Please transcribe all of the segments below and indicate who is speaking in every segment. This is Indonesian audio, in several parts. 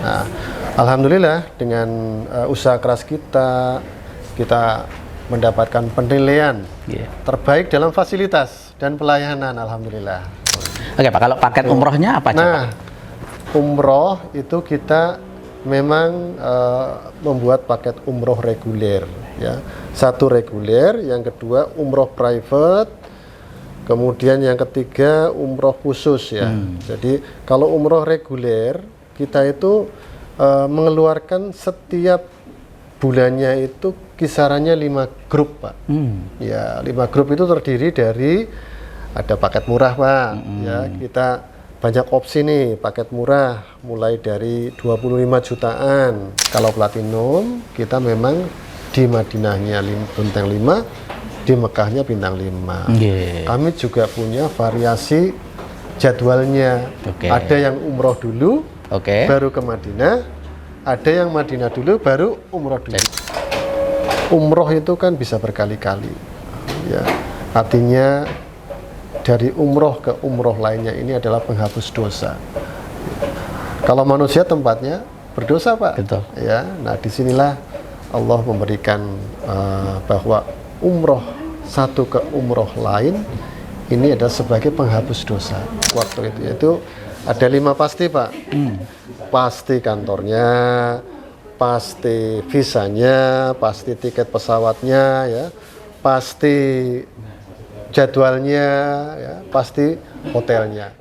Speaker 1: Nah, alhamdulillah dengan usaha keras kita mendapatkan penilaian terbaik dalam fasilitas dan pelayanan, alhamdulillah.
Speaker 2: Oke Pak, kalau paket umrohnya apa aja?
Speaker 1: Nah, umroh itu kita memang membuat paket umroh reguler, ya. Satu reguler, yang kedua umroh private, kemudian yang ketiga umroh khusus, ya. Jadi kalau umroh reguler kita itu mengeluarkan setiap bulannya itu kisarannya 5 grup, Pak. Ya, 5 grup itu terdiri dari ada paket murah, Pak. Ya, kita banyak opsi nih paket murah, mulai dari 25 jutaan. Kalau platinum kita memang di Madinahnya bintang 5, di Mekahnya bintang 5. Kami juga punya variasi jadwalnya. Ada yang umroh dulu, baru ke Madinah. Ada yang Madinah dulu, baru umroh dulu. Umroh itu kan bisa berkali-kali, ya. Artinya dari umroh ke umroh lainnya ini adalah penghapus dosa. Kalau manusia tempatnya berdosa, Pak.
Speaker 2: Betul.
Speaker 1: Ya, nah disinilah Allah memberikan bahwa umroh satu ke umroh lain ini adalah sebagai penghapus dosa. Waktu itu ada 5 pasti, Pak. Pasti kantornya, pasti visanya, pasti tiket pesawatnya, ya, pasti jadwalnya, ya, pasti hotelnya.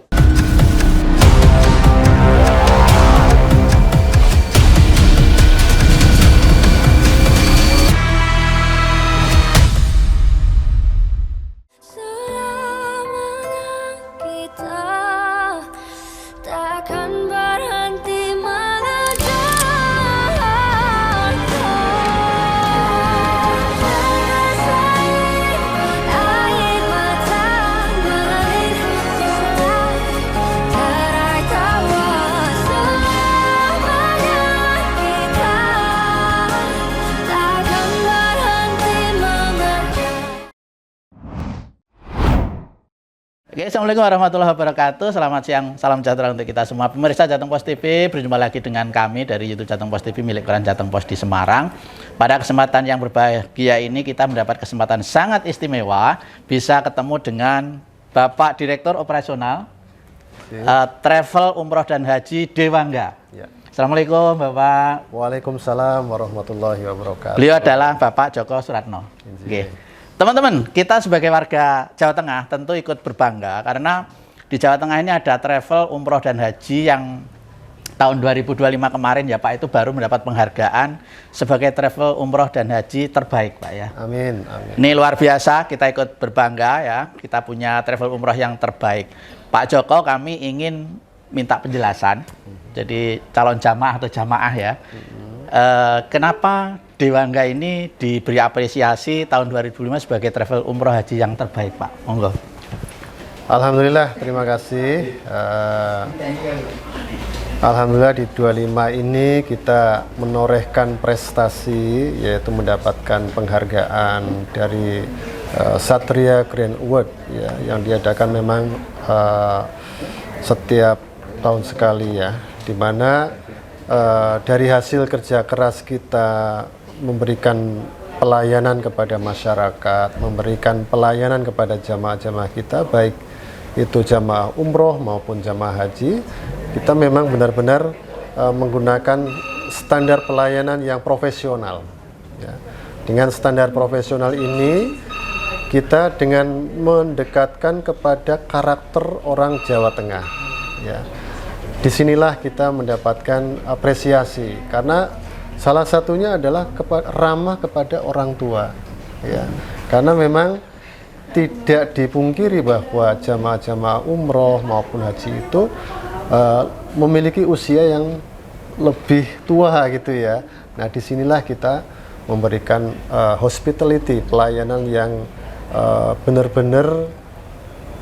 Speaker 2: Oke, assalamualaikum warahmatullahi wabarakatuh. Selamat siang, salam sejahtera untuk kita semua. Pemirsa Jateng Pos TV, berjumpa lagi dengan kami dari YouTube Jateng Pos TV milik koran Jateng Pos di Semarang. Pada kesempatan yang berbahagia ini kita mendapat kesempatan sangat istimewa bisa ketemu dengan Bapak Direktur Operasional Travel Umroh dan Haji Dewangga. Ya. Assalamualaikum Bapak.
Speaker 1: Waalaikumsalam warahmatullahi wabarakatuh.
Speaker 2: Beliau adalah Bapak Joko Suratno. Oke. Teman-teman, kita sebagai warga Jawa Tengah tentu ikut berbangga karena di Jawa Tengah ini ada travel umroh dan haji yang tahun 2025 kemarin ya Pak, itu baru mendapat penghargaan sebagai travel umroh dan haji terbaik, Pak, ya.
Speaker 1: Amin, amin.
Speaker 2: Ini luar biasa, kita ikut berbangga ya, kita punya travel umroh yang terbaik. Pak Joko, kami ingin minta penjelasan, jadi calon jamaah atau jamaah ya, kenapa Dewangga ini diberi apresiasi tahun 2005 sebagai travel umroh haji yang terbaik, Pak? Monggo.
Speaker 1: Alhamdulillah, terima kasih. Alhamdulillah di 25 ini kita menorehkan prestasi, yaitu mendapatkan penghargaan dari Satria Grand Award, ya, yang diadakan memang setiap tahun sekali, ya, di mana dari hasil kerja keras kita memberikan pelayanan kepada masyarakat, memberikan pelayanan kepada jamaah-jamaah kita, baik itu jamaah umroh maupun jamaah haji, kita memang benar-benar menggunakan standar pelayanan yang profesional. Ya. Dengan standar profesional ini, kita dengan mendekatkan kepada karakter orang Jawa Tengah. Ya. Disinilah kita mendapatkan apresiasi, karena salah satunya adalah ramah kepada orang tua, ya. Karena memang tidak dipungkiri bahwa jamaah-jamaah umroh maupun haji itu memiliki usia yang lebih tua, gitu ya. Nah, disinilah kita memberikan hospitality, pelayanan yang benar-benar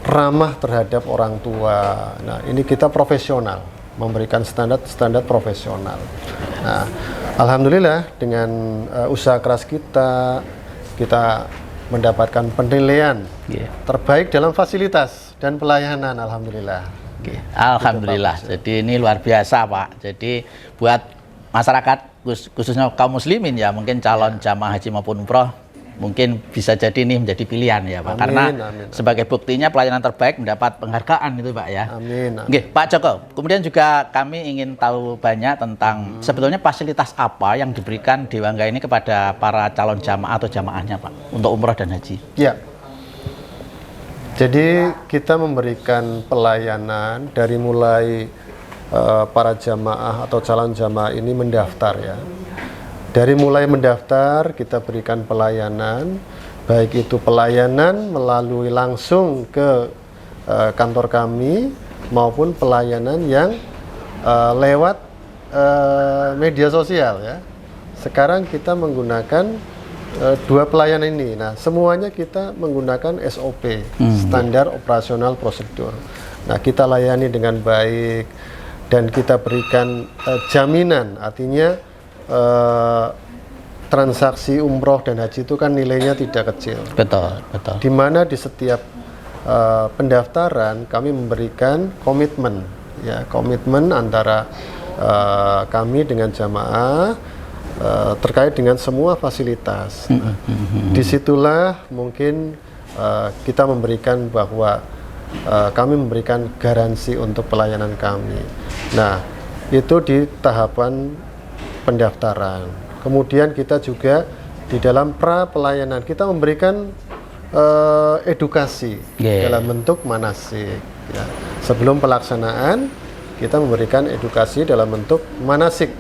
Speaker 1: ramah terhadap orang tua. Nah, ini kita profesional, memberikan standar profesional. Nah, alhamdulillah dengan usaha keras kita mendapatkan penilaian terbaik dalam fasilitas dan pelayanan, alhamdulillah.
Speaker 2: Oke. Alhamdulillah. Jadi ini luar biasa Pak. Jadi buat masyarakat khususnya kaum muslimin ya, mungkin calon jamaah haji maupun umroh mungkin bisa jadi ini menjadi pilihan ya Pak. Karena sebagai buktinya pelayanan terbaik mendapat penghargaan itu Pak ya.
Speaker 1: Amin.
Speaker 2: Oke, Pak Joko. Kemudian juga kami ingin tahu banyak tentang sebetulnya fasilitas apa yang diberikan Dewangga ini kepada para calon jamaah atau jamaahnya Pak untuk umroh dan haji.
Speaker 1: Ya. Jadi kita memberikan pelayanan dari mulai para jamaah atau calon jamaah ini mendaftar ya. Dari mulai mendaftar kita berikan pelayanan, baik itu pelayanan melalui langsung ke kantor kami maupun pelayanan yang lewat media sosial ya. Sekarang kita menggunakan dua pelayanan ini. Nah, semuanya kita menggunakan SOP, standar operasional prosedur. Nah, kita layani dengan baik dan kita berikan jaminan, artinya transaksi umroh dan haji itu kan nilainya tidak kecil.
Speaker 2: Betul, betul.
Speaker 1: Di mana di setiap pendaftaran kami memberikan komitmen, ya komitmen antara kami dengan jamaah terkait dengan semua fasilitas. Disitulah mungkin kita memberikan bahwa kami memberikan garansi untuk pelayanan kami. Nah, itu di tahapan pendaftaran. Kemudian kita juga di dalam pra pelayanan kita memberikan edukasi dalam bentuk manasik. Ya. Sebelum pelaksanaan kita memberikan edukasi dalam bentuk manasik.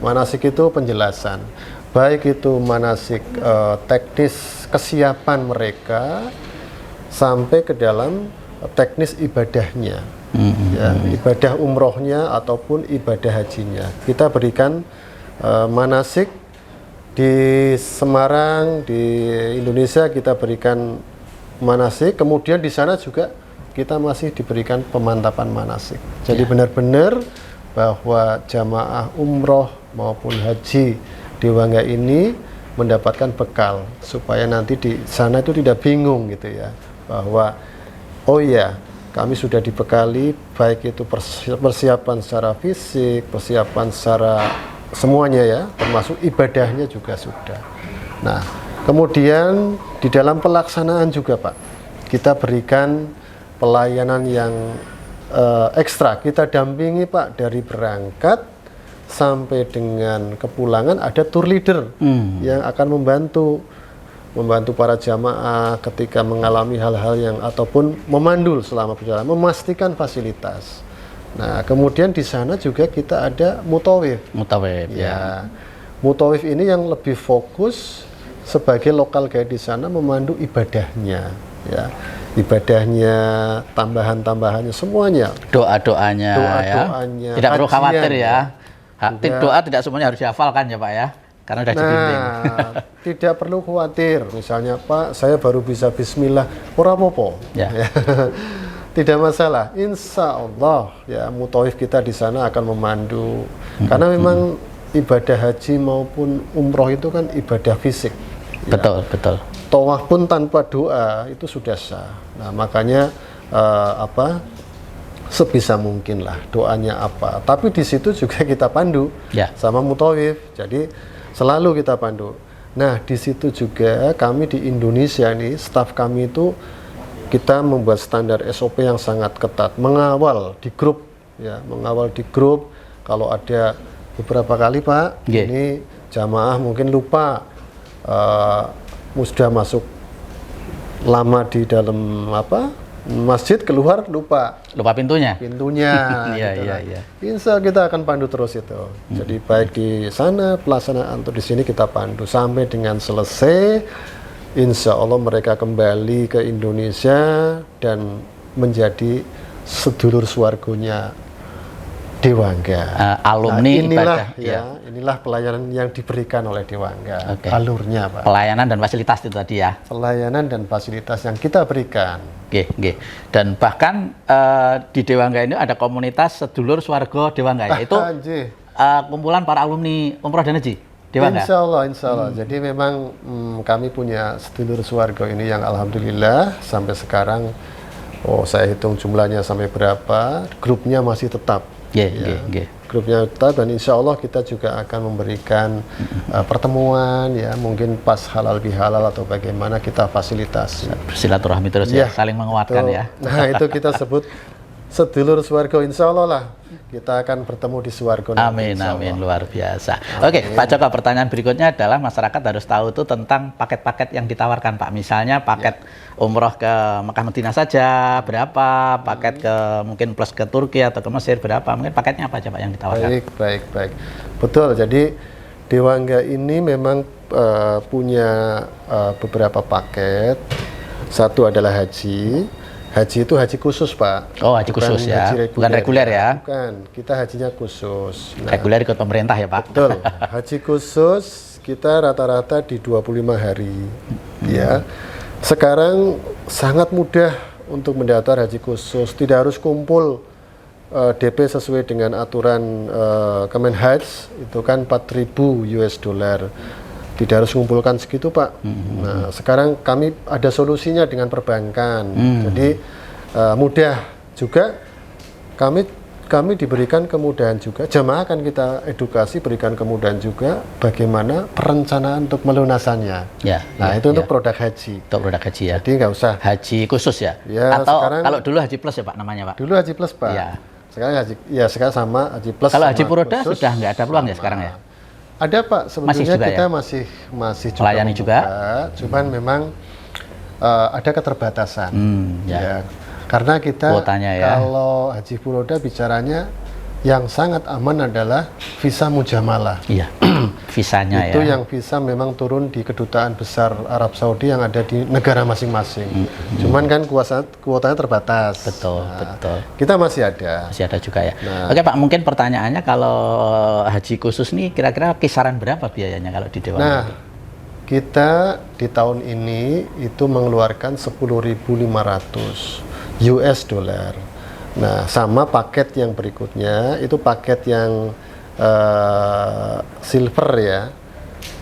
Speaker 1: Manasik itu penjelasan, baik itu manasik teknis kesiapan mereka sampai ke dalam teknis ibadahnya, ya, ibadah umrohnya ataupun ibadah hajinya. Kita berikan manasik di Semarang, di Indonesia kita berikan manasik, kemudian di sana juga kita masih diberikan pemantapan manasik. Jadi benar-benar bahwa jamaah umroh maupun haji Dewangga ini mendapatkan bekal supaya nanti di sana itu tidak bingung gitu ya, bahwa oh ya kami sudah dibekali baik itu persiapan secara fisik, persiapan secara semuanya ya, termasuk ibadahnya juga sudah. Nah, kemudian di dalam pelaksanaan juga Pak, kita berikan pelayanan yang ekstra. Kita dampingi Pak dari berangkat sampai dengan kepulangan, ada tour leader yang akan membantu para jamaah ketika mengalami hal-hal yang ataupun memandul selama perjalanan, memastikan fasilitas. Nah, kemudian di sana juga kita ada mutawif.
Speaker 2: Mutawif
Speaker 1: ya. Mutawif ini yang lebih fokus sebagai lokal guide di sana memandu ibadahnya, ya. Ibadahnya, tambahan-tambahannya semuanya.
Speaker 2: Doa-doanya ya. Tidak perlu khawatir ya. Doa tidak semuanya harus dihafalkan ya Pak ya. Karena sudah dibimbing.
Speaker 1: Tidak perlu khawatir. Misalnya Pak, saya baru bisa bismillah, ora apa-apa. Ya. Tidak masalah, insya Allah ya mutawif kita di sana akan memandu. Karena memang ibadah haji maupun umroh itu kan ibadah fisik.
Speaker 2: Betul, ya. Betul.
Speaker 1: Tawaf pun tanpa doa itu sudah sah. Nah makanya sebisa mungkin lah doanya apa. Tapi di situ juga kita pandu sama mutawif. Jadi selalu kita pandu. Nah di situ juga kami di Indonesia nih, staf kami itu kita membuat standar SOP yang sangat ketat, mengawal di grup, ya, mengawal di grup. Kalau ada beberapa kali Pak, ini jamaah mungkin lupa, sudah masuk lama di dalam masjid, keluar lupa pintunya, gitu iya. Insya Allah kita akan pandu terus itu. Jadi baik di sana pelaksanaan atau di sini kita pandu sampai dengan selesai. Insya Allah mereka kembali ke Indonesia dan menjadi sedulur swargonya Dewangga.
Speaker 2: Alumni
Speaker 1: inilah
Speaker 2: ibadah,
Speaker 1: inilah pelayanan yang diberikan oleh Dewangga. Alurnya Pak.
Speaker 2: Pelayanan dan fasilitas itu tadi ya.
Speaker 1: Pelayanan dan fasilitas yang kita berikan.
Speaker 2: Dan bahkan di Dewangga ini ada komunitas sedulur swargo Dewangga, yaitu kumpulan para alumni umroh dan haji Dewangga.
Speaker 1: Insya Allah. Jadi memang kami punya sedulur swargo ini yang alhamdulillah sampai sekarang oh saya hitung jumlahnya sampai berapa, grupnya masih tetap. Grupnya tetap, dan insya Allah kita juga akan memberikan pertemuan ya, mungkin pas halal bihalal atau bagaimana kita fasilitasi.
Speaker 2: Bersilaturahmi terus ya, saling menguatkan ya.
Speaker 1: Nah itu kita sebut sedulur swargo, insya Allah lah kita akan bertemu di swargo.
Speaker 2: Amin, amin, luar biasa. Oke, Pak Joko, pertanyaan berikutnya adalah masyarakat harus tahu itu tentang paket-paket yang ditawarkan, Pak. Misalnya paket umroh ke Mekah Madinah saja berapa, paket ke mungkin plus ke Turki atau ke Mesir berapa, mungkin paketnya apa aja Pak yang ditawarkan?
Speaker 1: Baik. Betul, jadi Dewangga ini memang punya beberapa paket. Satu adalah haji. Haji itu haji khusus, Pak.
Speaker 2: Oh, haji khusus ya, bukan reguler ya?
Speaker 1: Bukan, kita hajinya khusus.
Speaker 2: Nah, reguler ikut pemerintah ya, Pak?
Speaker 1: Betul, haji khusus kita rata-rata di 25 hari. Ya, sekarang sangat mudah untuk mendaftar haji khusus, tidak harus kumpul DP sesuai dengan aturan Kemenhaj, itu kan 4.000 US dollar. Tidak harus mengumpulkan segitu, Pak. Nah, sekarang kami ada solusinya dengan perbankan. Jadi mudah juga, kami diberikan kemudahan juga. Jamaah akan kita edukasi, berikan kemudahan juga bagaimana perencanaan untuk melunasannya. Itu untuk produk haji.
Speaker 2: Untuk produk haji ya.
Speaker 1: Jadi nggak usah
Speaker 2: haji khusus ya.
Speaker 1: Atau
Speaker 2: sekarang, kalau dulu haji plus ya, Pak, namanya, Pak.
Speaker 1: Dulu haji plus, Pak.
Speaker 2: Ya.
Speaker 1: Sekarang sama haji plus.
Speaker 2: Kalau haji Furoda sudah nggak ada peluang ya sekarang ya.
Speaker 1: Ada, Pak, sebetulnya kita masih juga
Speaker 2: melayani juga.
Speaker 1: Cuman memang ada keterbatasan. Ya. Karena kita kalau haji furoda bicaranya yang sangat aman adalah visa mujamalah.
Speaker 2: Iya. Visanya
Speaker 1: itu yang visa memang turun di kedutaan besar Arab Saudi yang ada di negara masing-masing. Cuman kan kuotanya terbatas.
Speaker 2: Betul.
Speaker 1: Kita masih ada.
Speaker 2: Masih ada juga ya. Oke, Pak, mungkin pertanyaannya kalau haji khusus nih kira-kira kisaran berapa biayanya kalau di Dewan?
Speaker 1: Nah, kita di tahun ini itu mengeluarkan 10.500 US dollar. Nah, sama paket yang berikutnya itu paket yang silver ya.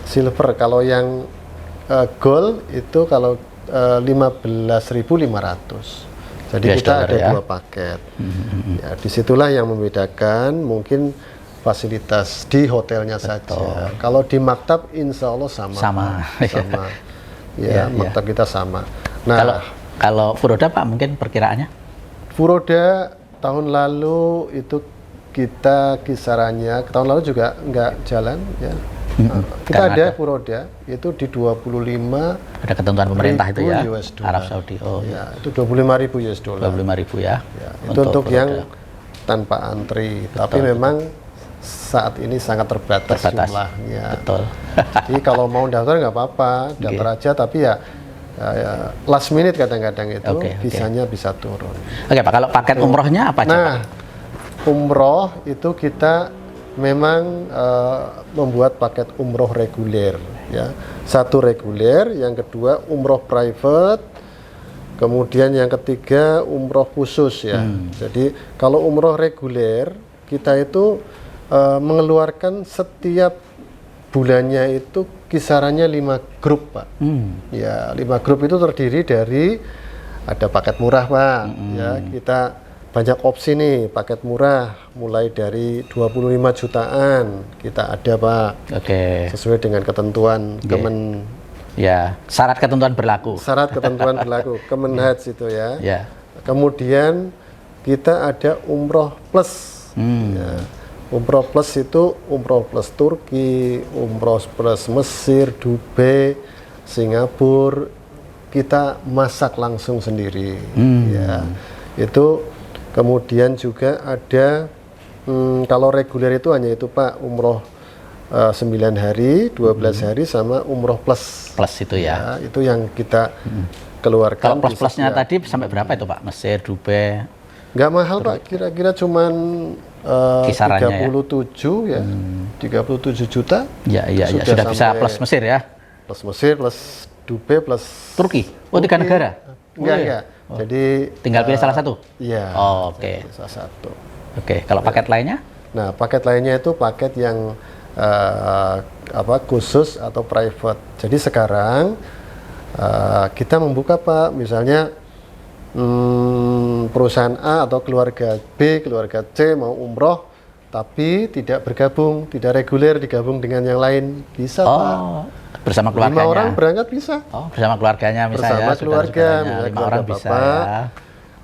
Speaker 1: Silver, kalau yang gold itu kalau 15.500. Jadi kita ada dua paket. Ya, disitulah yang membedakan mungkin fasilitas di hotelnya saja. Kalau di maktab insya Allah sama. Ya, maktab kita sama. Nah,
Speaker 2: kalau Furoda, Pak, mungkin perkiraannya?
Speaker 1: Furoda tahun lalu itu kita kisarannya, tahun lalu juga nggak jalan ya. Kita ada Furoda itu di 25.
Speaker 2: Ada ketentuan pemerintah itu ya, Arab Saudi.
Speaker 1: Ya, itu 25.000 US dollar.
Speaker 2: 25.000 ya.
Speaker 1: Itu untuk yang tanpa antri. Tapi memang saat ini sangat terbatas jumlahnya.
Speaker 2: Betul.
Speaker 1: Jadi kalau mau daftar nggak apa-apa, daftar aja. Tapi ya last minute kadang-kadang itu visanya bisa turun.
Speaker 2: Oke, Pak, kalau paket umrohnya apa aja, Pak?
Speaker 1: Umroh itu kita memang membuat paket umroh reguler ya. Satu reguler, yang kedua umroh private, kemudian yang ketiga umroh khusus ya. Jadi kalau umroh reguler kita itu mengeluarkan setiap bulannya itu kisarannya 5 grup, Pak. Ya, 5 grup itu terdiri dari ada paket murah, Pak. Ya, kita banyak opsi nih, paket murah mulai dari 25 jutaan kita ada, Pak. Sesuai dengan ketentuan Kemen.
Speaker 2: Ya, syarat ketentuan berlaku.
Speaker 1: Syarat ketentuan berlaku Kemenhaj itu ya. Kemudian kita ada umroh plus. Ya. Umroh plus itu umroh plus Turki, umroh plus Mesir, Dubai, Singapura, kita masak langsung sendiri. Ya, itu kemudian juga ada kalau reguler itu hanya itu, Pak, umroh 9 hari, 12 hari sama umroh plus.
Speaker 2: Plus itu ya.
Speaker 1: Itu yang kita keluarkan.
Speaker 2: Kalau plus-plusnya tadi sampai berapa itu, Pak? Mesir, Dubai?
Speaker 1: Nggak mahal, Pak, kira-kira cuman
Speaker 2: kisarannya
Speaker 1: 37 ya, 37 juta.
Speaker 2: Ya, sudah bisa plus Mesir ya.
Speaker 1: Plus Mesir, plus Dubai, plus
Speaker 2: Turki. Oh, 3 negara?
Speaker 1: Enggak. Jadi
Speaker 2: tinggal pilih salah satu?
Speaker 1: Iya.
Speaker 2: Oke.
Speaker 1: Salah satu.
Speaker 2: Oke, kalau paket lainnya?
Speaker 1: Nah, paket lainnya itu paket yang khusus atau private. Jadi sekarang kita membuka, Pak, misalnya perusahaan A atau keluarga B, keluarga C mau umroh, tapi tidak bergabung, tidak reguler digabung dengan yang lain, bisa Pak.
Speaker 2: Bersama keluarganya.
Speaker 1: 5 orang berangkat bisa.
Speaker 2: Bersama keluarganya misalnya.
Speaker 1: Bersama keluarga, misalnya
Speaker 2: 5 orang
Speaker 1: keluarga
Speaker 2: bisa
Speaker 1: Bapak,
Speaker 2: ya.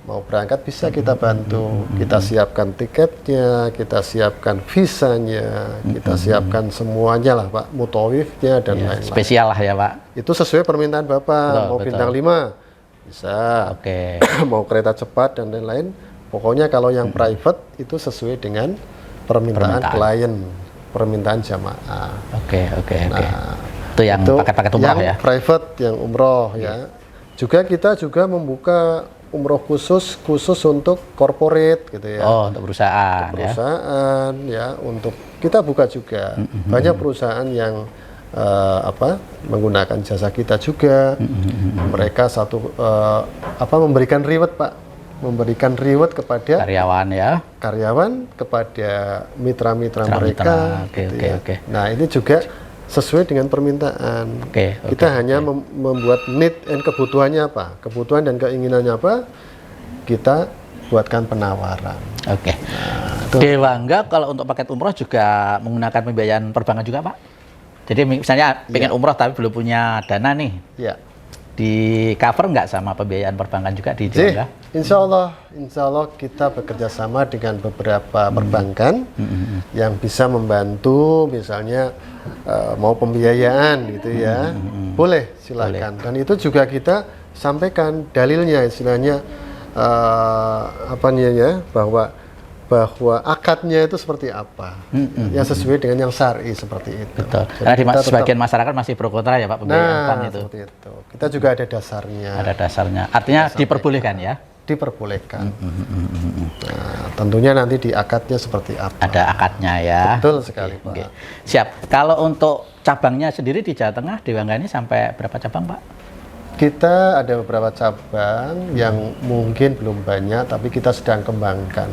Speaker 1: mau berangkat bisa kita bantu. Kita siapkan tiketnya, kita siapkan visanya, kita siapkan semuanya lah Pak, mutawifnya dan lain-lain.
Speaker 2: Spesial lah ya Pak.
Speaker 1: Itu sesuai permintaan Bapak, mau bintang 5 bisa.
Speaker 2: Oke.
Speaker 1: Mau kereta cepat dan lain-lain. Pokoknya kalau yang private itu sesuai dengan permintaan klien, permintaan jamaah.
Speaker 2: Oke. Itu yang paket-paket umroh
Speaker 1: yang
Speaker 2: ya.
Speaker 1: Private, yang umroh ya. Juga kita juga membuka umroh khusus untuk corporate gitu ya.
Speaker 2: Untuk perusahaan,
Speaker 1: ya. Untuk kita buka juga. Banyak perusahaan yang menggunakan jasa kita juga. Mereka memberikan reward Pak, memberikan reward kepada karyawan kepada mitra-mitra mereka.
Speaker 2: Oke.
Speaker 1: Nah ini juga sesuai dengan permintaan. Kita hanya membuat need and kebutuhannya apa, kebutuhan dan keinginannya apa, kita buatkan penawaran.
Speaker 2: Oke. Dewangga kalau untuk paket umroh juga menggunakan pembiayaan perbankan juga Pak? Jadi misalnya pengen umroh tapi belum punya dana nih, di cover nggak sama pembiayaan perbankan juga di Dewangga?
Speaker 1: Insya Allah kita bekerja sama dengan beberapa perbankan yang bisa membantu, misalnya mau pembiayaan gitu ya, boleh silakan. Dan itu juga kita sampaikan dalilnya, istilahnya bahwa akadnya itu seperti apa, yang sesuai dengan yang syar'i seperti itu.
Speaker 2: Betul. Karena sebagian masyarakat masih pro kontra ya Pak pembiayaan itu.
Speaker 1: Seperti itu. Kita juga ada dasarnya.
Speaker 2: Ada dasarnya. Artinya diperbolehkan ya?
Speaker 1: Diperbolehkan. Nah, tentunya nanti di akadnya seperti apa.
Speaker 2: Ada akadnya ya.
Speaker 1: Betul sekali Pak.
Speaker 2: Siap. Kalau untuk cabangnya sendiri di Jawa Tengah, Dewangga ini sampai berapa cabang Pak?
Speaker 1: Kita ada beberapa cabang yang mungkin belum banyak, tapi kita sedang kembangkan.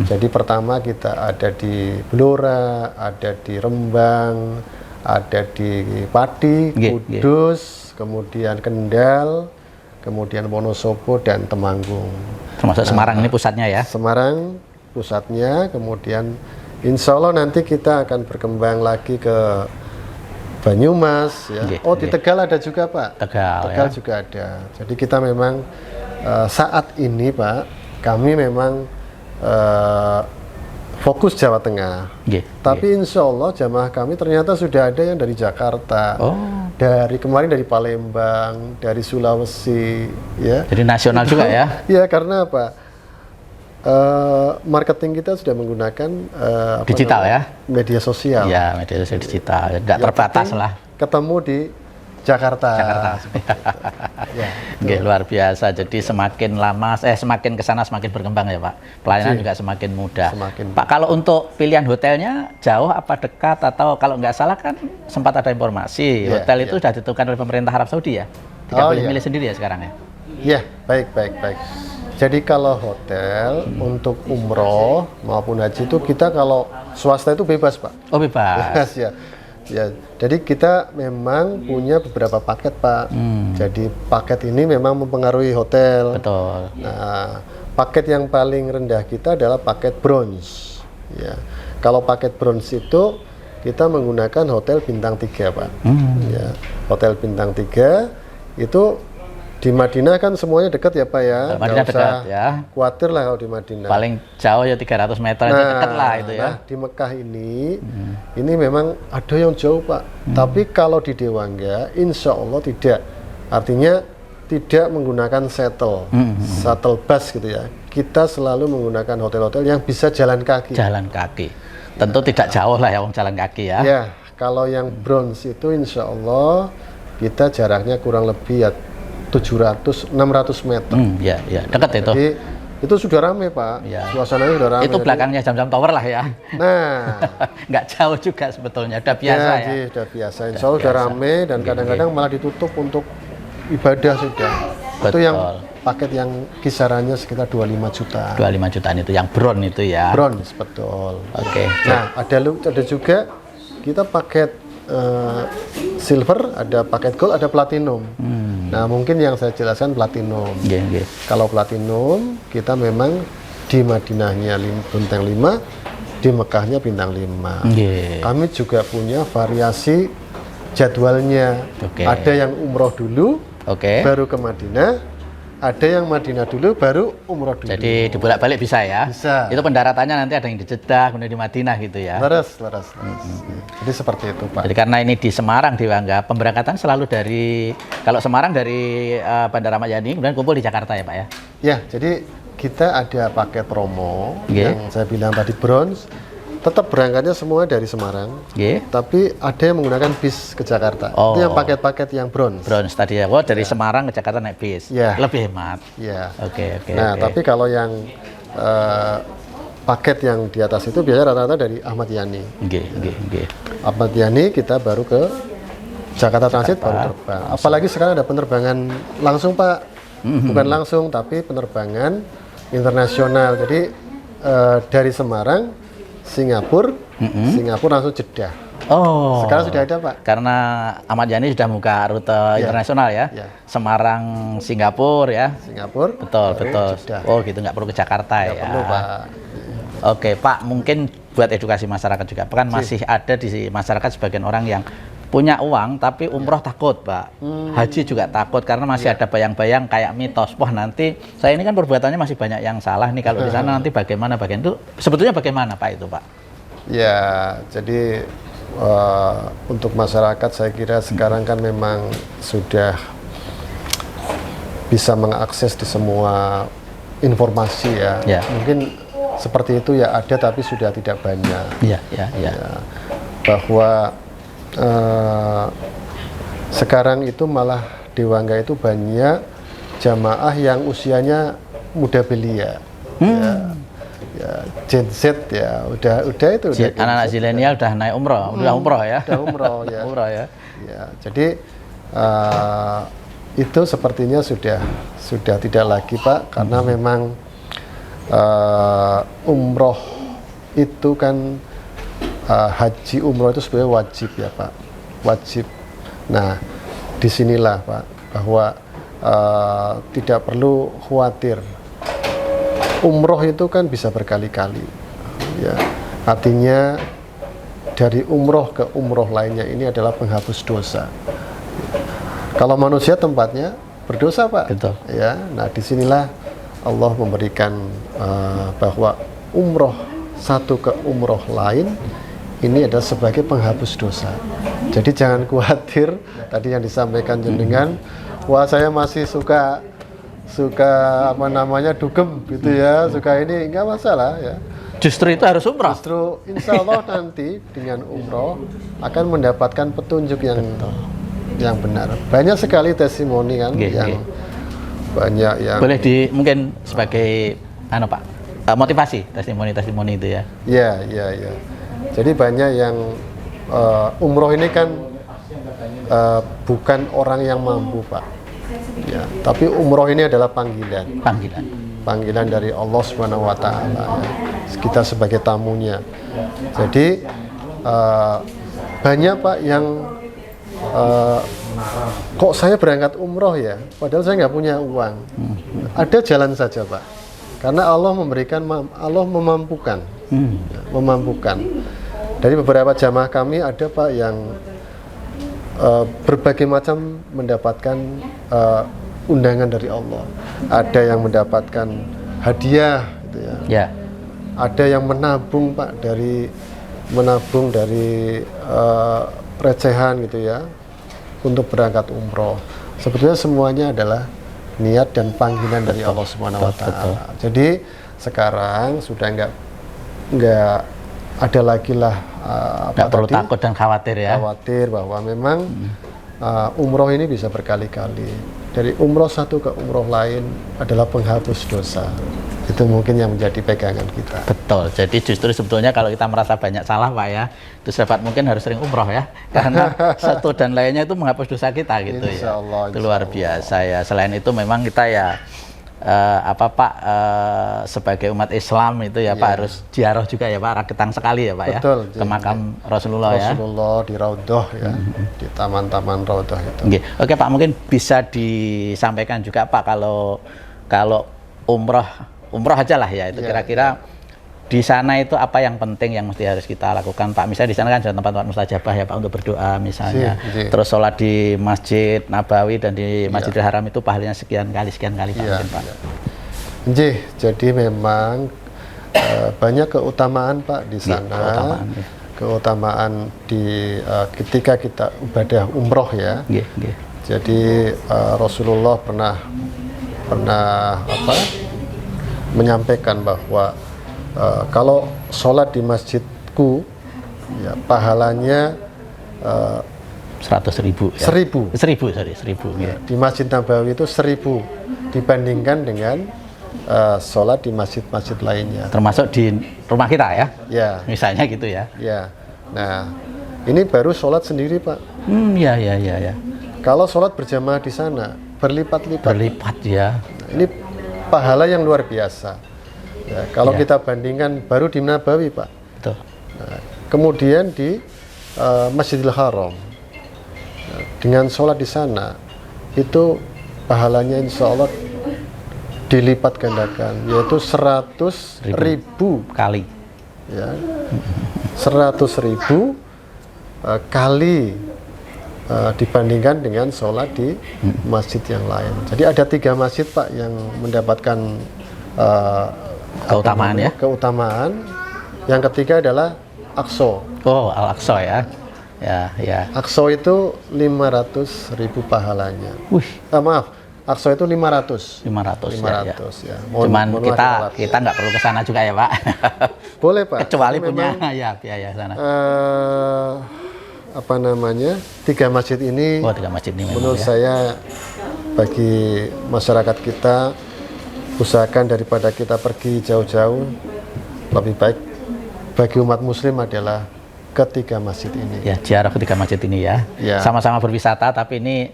Speaker 1: Jadi pertama kita ada di Blora, ada di Rembang, ada di Pati, Kudus, kemudian Kendal, kemudian Wonosobo dan Temanggung.
Speaker 2: Termasuk Semarang ini pusatnya ya?
Speaker 1: Semarang pusatnya, kemudian insya Allah nanti kita akan berkembang lagi ke Banyumas ya. Di Tegal ada juga Pak. Tegal juga ada. Jadi kita memang saat ini Pak, kami memang fokus Jawa Tengah. Tapi insya Allah jamaah kami ternyata sudah ada yang dari Jakarta, dari kemarin dari Palembang, dari Sulawesi ya.
Speaker 2: Jadi nasional juga ya?
Speaker 1: Iya, karena apa? Marketing kita sudah menggunakan
Speaker 2: digital ya,
Speaker 1: media sosial.
Speaker 2: Ya, media sosial digital, nggak terbatas lah.
Speaker 1: Ketemu di Jakarta.
Speaker 2: Luar biasa. Jadi semakin lama, semakin kesana semakin berkembang ya Pak. Pelayanan juga semakin mudah. Pak, kalau untuk pilihan hotelnya jauh apa dekat, atau kalau nggak salah kan sempat ada informasi hotel itu sudah ditentukan oleh pemerintah Arab Saudi ya? Tidak boleh milih sendiri ya sekarang ya?
Speaker 1: Iya, baik. Jadi kalau hotel untuk umroh maupun haji itu kita kalau swasta itu bebas Pak.
Speaker 2: Bebas.
Speaker 1: Ya. Jadi kita memang punya beberapa paket Pak. Jadi paket ini memang mempengaruhi hotel.
Speaker 2: Betul.
Speaker 1: Nah, paket yang paling rendah kita adalah paket bronze. Ya. Kalau paket bronze itu kita menggunakan hotel bintang 3 Pak. Ya. Hotel bintang 3 itu di Madinah kan semuanya dekat ya Pak ya.
Speaker 2: Madinah dekat ya.
Speaker 1: Khawatir lah kalau di Madinah.
Speaker 2: Paling jauh ya 300 meter itu dekat lah itu ya.
Speaker 1: Nah, di Mekah ini memang ada yang jauh Pak. Tapi kalau di Dewangga insya Allah tidak. Artinya tidak menggunakan shuttle bus gitu ya. Kita selalu menggunakan hotel-hotel yang bisa jalan kaki.
Speaker 2: Jalan kaki. Tentu tidak jauh lah ya jalan kaki ya.
Speaker 1: Ya, kalau yang bronze itu insya Allah kita jaraknya kurang lebih ya 700-600 meter.
Speaker 2: Ya, dekat itu.
Speaker 1: Jadi itu sudah ramai Pak, suasananya sudah ramai.
Speaker 2: Itu belakangnya Jam-Jam Tower lah ya.
Speaker 1: Nah,
Speaker 2: nggak jauh juga sebetulnya, udah biasa ya.
Speaker 1: Sudah biasa, insya Allah sudah ramai dan kadang-kadang malah ditutup untuk ibadah sudah. Itu yang paket yang kisarannya sekitar 25 juta.
Speaker 2: 25 jutaan itu yang bronze itu ya.
Speaker 1: Bronze, betul.
Speaker 2: Oke.
Speaker 1: Nah, ada juga kita paket silver, ada paket gold, ada platinum. Nah, mungkin yang saya jelaskan platinum. Kalau platinum, kita memang di Madinahnya bintang 5, di Mekahnya bintang 5. Kami juga punya variasi jadwalnya. Ada yang umroh dulu, baru ke Madinah. Ada yang Madinah dulu, baru umroh dulu.
Speaker 2: Jadi dibolak-balik bisa ya?
Speaker 1: Bisa.
Speaker 2: Itu pendaratannya nanti ada yang di Jeddah, kemudian di Madinah gitu ya?
Speaker 1: Leres. Jadi seperti itu, Pak.
Speaker 2: Jadi karena ini di Semarang, di Bangga, pemberangkatan selalu dari, kalau Semarang dari Bandara Ahmad Yani, kemudian kumpul di Jakarta ya Pak ya?
Speaker 1: Ya, jadi kita ada paket promo yang saya bilang tadi bronze. Tetap berangkatnya semua dari Semarang, tapi ada yang menggunakan bis ke Jakarta. Itu yang paket-paket yang bronze.
Speaker 2: Bronze tadi ya, dari Semarang ke Jakarta naik bis. Lebih hemat. Nah,
Speaker 1: tapi kalau yang paket yang di atas itu biasanya rata-rata dari Ahmad Yani. Ahmad Yani kita baru ke Jakarta Transit baru terbang. Apalagi sekarang ada penerbangan langsung, Pak. Bukan langsung, tapi penerbangan internasional. Jadi dari Semarang, Singapura langsung Jeddah. Sekarang sudah ada, Pak.
Speaker 2: Karena Ahmad Yani sudah buka rute internasional ya. Semarang, Singapura ya. Betul. Jeddah. Gitu, nggak perlu ke Jakarta ya.
Speaker 1: Perlu, Pak.
Speaker 2: Oke, Pak, mungkin buat edukasi masyarakat juga. Kan masih ada di masyarakat sebagian orang yang punya uang tapi umroh takut, Pak. Haji juga takut karena masih ada bayang-bayang kayak mitos. Wah, nanti saya ini kan perbuatannya masih banyak yang salah nih, kalau di sana nanti bagaimana itu sebetulnya bagaimana, Pak, itu, Pak?
Speaker 1: Ya, jadi untuk masyarakat saya kira sekarang kan memang sudah bisa mengakses di semua informasi ya. Mungkin seperti itu ya ada, tapi sudah tidak banyak. Bahwa sekarang itu malah di Bangga itu banyak jamaah yang usianya muda belia, Gen Z ya, udah itu
Speaker 2: anak-anak zilenial udah naik umroh, udah umroh ya.
Speaker 1: Jadi itu sepertinya sudah tidak lagi, Pak, karena memang umroh itu kan haji umroh itu sebenarnya wajib ya, Pak, wajib. Nah, disinilah, Pak, bahwa tidak perlu khawatir. Umroh itu kan bisa berkali-kali, ya. Artinya dari umroh ke umroh lainnya ini adalah penghapus dosa. Kalau manusia tempatnya berdosa, Pak.
Speaker 2: Betul.
Speaker 1: Ya, nah disinilah Allah memberikan bahwa umroh satu ke umroh lain ini adalah sebagai penghapus dosa. Jadi jangan khawatir tadi yang disampaikan jenengan, wah saya masih suka apa namanya dugem gitu ya, suka ini, enggak masalah ya.
Speaker 2: Justru itu harus umroh.
Speaker 1: Justru insya Allah nanti dengan umroh akan mendapatkan petunjuk yang benar. Banyak sekali testimoni kan banyak yang
Speaker 2: boleh mungkin sebagai Pak, motivasi testimoni itu ya.
Speaker 1: Iya. Jadi banyak yang umroh ini kan bukan orang yang mampu, Pak. Ya, tapi umroh ini adalah panggilan dari Allah Subhanahu wa taala, ya. Kita sebagai tamunya. Jadi banyak, Pak, yang kok saya berangkat umroh ya, padahal saya nggak punya uang. Ada jalan saja, Pak, karena Allah memampukan. Dari beberapa jamaah kami ada, Pak, yang berbagai macam mendapatkan undangan dari Allah. Ada yang mendapatkan hadiah gitu ya. Ada yang menabung, Pak, dari recehan gitu ya untuk berangkat umroh. Sebetulnya semuanya adalah niat dan panggilan dari Allah Subhanahu wa taala. Jadi sekarang sudah enggak ada lagi lah
Speaker 2: nggak perlu takut dan khawatir ya.
Speaker 1: Khawatir bahwa memang umroh ini bisa berkali-kali. Dari umroh satu ke umroh lain adalah penghapus dosa. Itu mungkin yang menjadi pegangan kita.
Speaker 2: Betul. Jadi justru sebetulnya kalau kita merasa banyak salah, Pak, ya, itu sahabat mungkin harus sering umroh ya, karena satu dan lainnya itu menghapus dosa kita gitu. Insya Allah,
Speaker 1: ya.
Speaker 2: Itu luar biasa ya. Selain itu memang kita ya apa Pak, sebagai umat Islam itu ya Pak harus ziarah juga ya Pak, rakitang sekali ya Pak.
Speaker 1: Betul,
Speaker 2: ya ke makam Rasulullah ya.
Speaker 1: Rasulullah di Raudhah ya, di taman-taman Raudhah itu.
Speaker 2: Oke Pak, mungkin bisa disampaikan juga Pak, kalau umroh aja lah ya, itu kira-kira di sana itu apa yang penting yang mesti harus kita lakukan Pak? Misalnya di sana kan ada tempat-tempat mustajabah ya Pak untuk berdoa misalnya. Terus sholat di Masjid Nabawi dan di Masjidil Haram itu pahalanya sekian kali Pak mungkin Pak.
Speaker 1: Jadi memang banyak keutamaan Pak di sana. Keutamaan di ketika kita ibadah umroh ya. Jadi Rasulullah pernah menyampaikan bahwa kalau sholat di masjidku ya pahalanya
Speaker 2: 100.000 ya? 1.000 ya.
Speaker 1: Di Masjid Nabawi itu 1.000 dibandingkan dengan sholat di masjid-masjid lainnya,
Speaker 2: termasuk di rumah kita ya?
Speaker 1: Ya,
Speaker 2: misalnya gitu ya.
Speaker 1: Ya, nah ini baru sholat sendiri Pak.
Speaker 2: Ya.
Speaker 1: Kalau sholat berjamaah di sana berlipat
Speaker 2: ya.
Speaker 1: Ini pahala yang luar biasa. Ya, kalau kita bandingkan baru di Nabawi Pak.
Speaker 2: Betul.
Speaker 1: Nah, kemudian di Masjidil Haram dengan sholat di sana itu pahalanya insya Allah dilipat gandakan, yaitu 100.000
Speaker 2: kali.
Speaker 1: Ya, 100.000 kali dibandingkan dengan sholat di masjid yang lain. Jadi ada 3 masjid Pak yang mendapatkan keutamaan. Yang ketiga adalah Aqsa.
Speaker 2: Oh, Al-Aqsa ya. Ya.
Speaker 1: Aqsa itu 500.000 pahalanya. Aqsa itu 500 ya.
Speaker 2: Cuman kita nggak perlu ke sana juga ya Pak.
Speaker 1: Boleh Pak.
Speaker 2: Kecuali punya biaya sana.
Speaker 1: 3 masjid ini.
Speaker 2: 3 masjid ini
Speaker 1: menurut saya bagi masyarakat kita, usahakan daripada kita pergi jauh-jauh, lebih baik bagi umat muslim adalah ketiga masjid ini.
Speaker 2: Ya, ziarah ketiga masjid ini ya. Sama-sama berwisata, tapi ini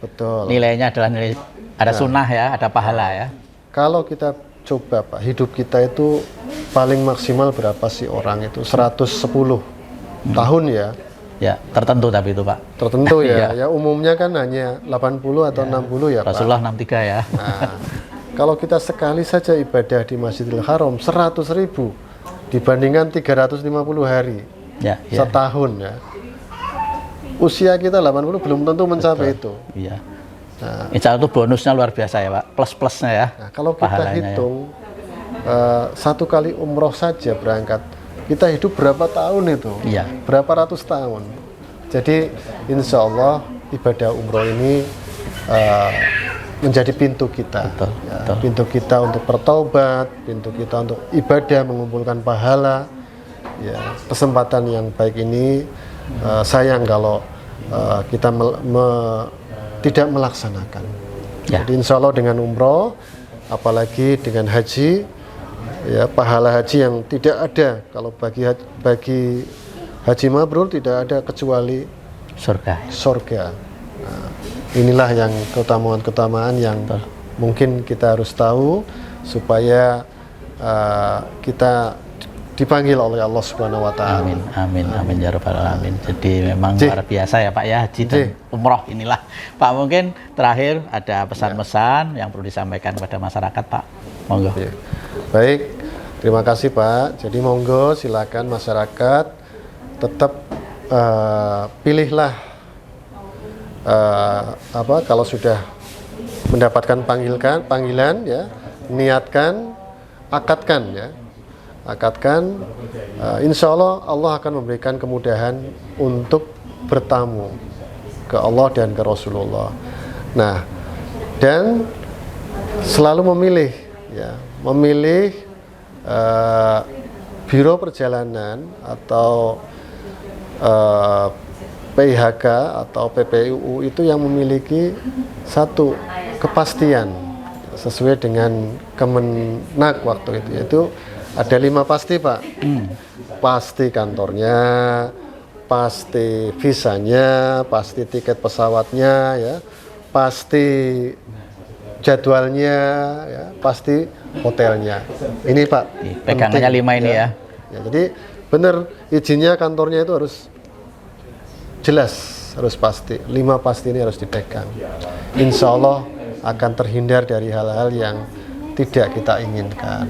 Speaker 2: nilainya adalah nilai ada sunnah ya, ada pahala ya.
Speaker 1: Kalau kita coba Pak, hidup kita itu paling maksimal berapa sih orang itu? 110 tahun ya.
Speaker 2: Ya, tertentu tapi itu Pak.
Speaker 1: Tertentu ya. Ya umumnya kan hanya 80 atau 60 ya Pak.
Speaker 2: Rasulullah 63 ya.
Speaker 1: Nah, kalau kita sekali saja ibadah di Masjidil Haram 100.000 dibandingkan 350 hari setahun ya. Usia kita 80 belum tentu mencapai itu.
Speaker 2: Iya. Nah, insya Allah itu bonusnya luar biasa ya Pak, plus-plusnya ya.
Speaker 1: Nah, kalau kita hitung satu kali umroh saja berangkat, kita hidup berapa tahun itu?
Speaker 2: Iya.
Speaker 1: Berapa ratus tahun. Jadi insya Allah ibadah umroh ini menjadi pintu kita, pintu kita untuk bertaubat, pintu kita untuk ibadah, mengumpulkan pahala. Ya, kesempatan yang baik ini sayang kalau kita tidak melaksanakan. Jadi insya Allah dengan umroh, apalagi dengan haji, ya pahala haji yang tidak ada. Kalau bagi haji mabrur tidak ada kecuali surga. Nah, inilah yang keutamaan yang mungkin kita harus tahu supaya kita dipanggil oleh Allah Subhanahu wa taala.
Speaker 2: Amin ya rabbal alamin. Jadi memang luar biasa ya Pak ya, haji dan umroh inilah. Pak, mungkin terakhir ada pesan-pesan yang perlu disampaikan kepada masyarakat Pak. Monggo.
Speaker 1: Baik, terima kasih Pak. Jadi monggo silakan masyarakat tetap pilihlah kalau sudah mendapatkan panggilan ya, niatkan, akadkan, insya Allah Allah akan memberikan kemudahan untuk bertamu ke Allah dan ke Rasulullah. Nah, dan selalu memilih biro perjalanan atau PIHK atau PPUU itu yang memiliki satu kepastian sesuai dengan Kemenak waktu itu, yaitu ada 5 pasti Pak. Pasti kantornya, pasti visanya, pasti tiket pesawatnya, ya, pasti jadwalnya, ya, pasti hotelnya. Ini Pak,
Speaker 2: Pegangannya
Speaker 1: penting,
Speaker 2: 5 ini ya.
Speaker 1: Ya, jadi benar izinnya kantornya itu harus jelas, harus pasti. 5 pasti ini harus dipegang. Insya Allah akan terhindar dari hal-hal yang tidak kita inginkan.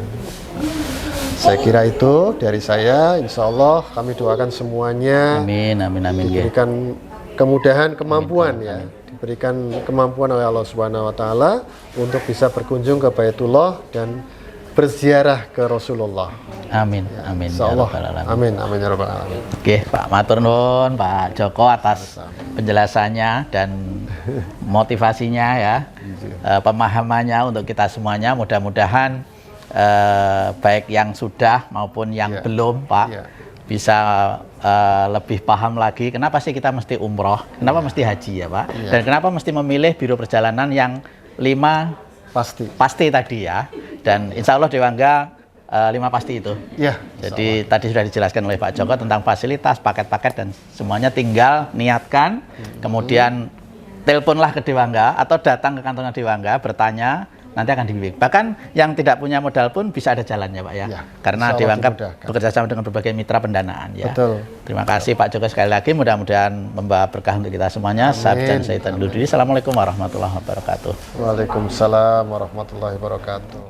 Speaker 1: Saya kira itu dari saya. Insya Allah kami doakan semuanya
Speaker 2: Amin, amin, amin. Nggih.
Speaker 1: diberikan kemudahan, kemampuan ya, diberikan kemampuan oleh Allah Subhanahu Wa Taala untuk bisa berkunjung ke Baitullah dan berziarah ke Rasulullah.
Speaker 2: Amin, amin.
Speaker 1: Insya
Speaker 2: Ya
Speaker 1: Allah.
Speaker 2: Rabbal Alamin.
Speaker 1: Amin, amin ya Rabbal Alamin.
Speaker 2: Oke, Pak Matur nuwun, Pak Joko atas penjelasannya dan motivasinya ya, pemahamannya untuk kita semuanya. Mudah-mudahan baik yang sudah maupun yang
Speaker 1: Ya.
Speaker 2: belum, Pak,
Speaker 1: Ya.
Speaker 2: bisa lebih paham lagi. Kenapa sih kita mesti umroh? Kenapa mesti haji ya, Pak?
Speaker 1: Ya.
Speaker 2: Dan kenapa mesti memilih biro perjalanan yang 5
Speaker 1: Pasti.
Speaker 2: pasti tadi ya? Dan insya Allah Dewangga 5 pasti itu.
Speaker 1: Ya.
Speaker 2: Jadi tadi sudah dijelaskan oleh Pak Joko tentang fasilitas, paket-paket dan semuanya, tinggal niatkan, kemudian teleponlah ke Dewangga atau datang ke kantornya Dewangga, bertanya, nanti akan dibimbing. Bahkan yang tidak punya modal pun bisa ada jalannya Pak ya.
Speaker 1: Ya,
Speaker 2: Karena
Speaker 1: insya Allah
Speaker 2: Dewangga
Speaker 1: dimudahkan.
Speaker 2: bekerja sama dengan berbagai mitra pendanaan ya.
Speaker 1: Betul.
Speaker 2: Terima kasih Pak Joko sekali lagi, mudah-mudahan membawa berkah untuk kita semuanya. Sabdan saya undur diri. Assalamualaikum warahmatullahi wabarakatuh.
Speaker 1: Waalaikumsalam warahmatullahi wabarakatuh.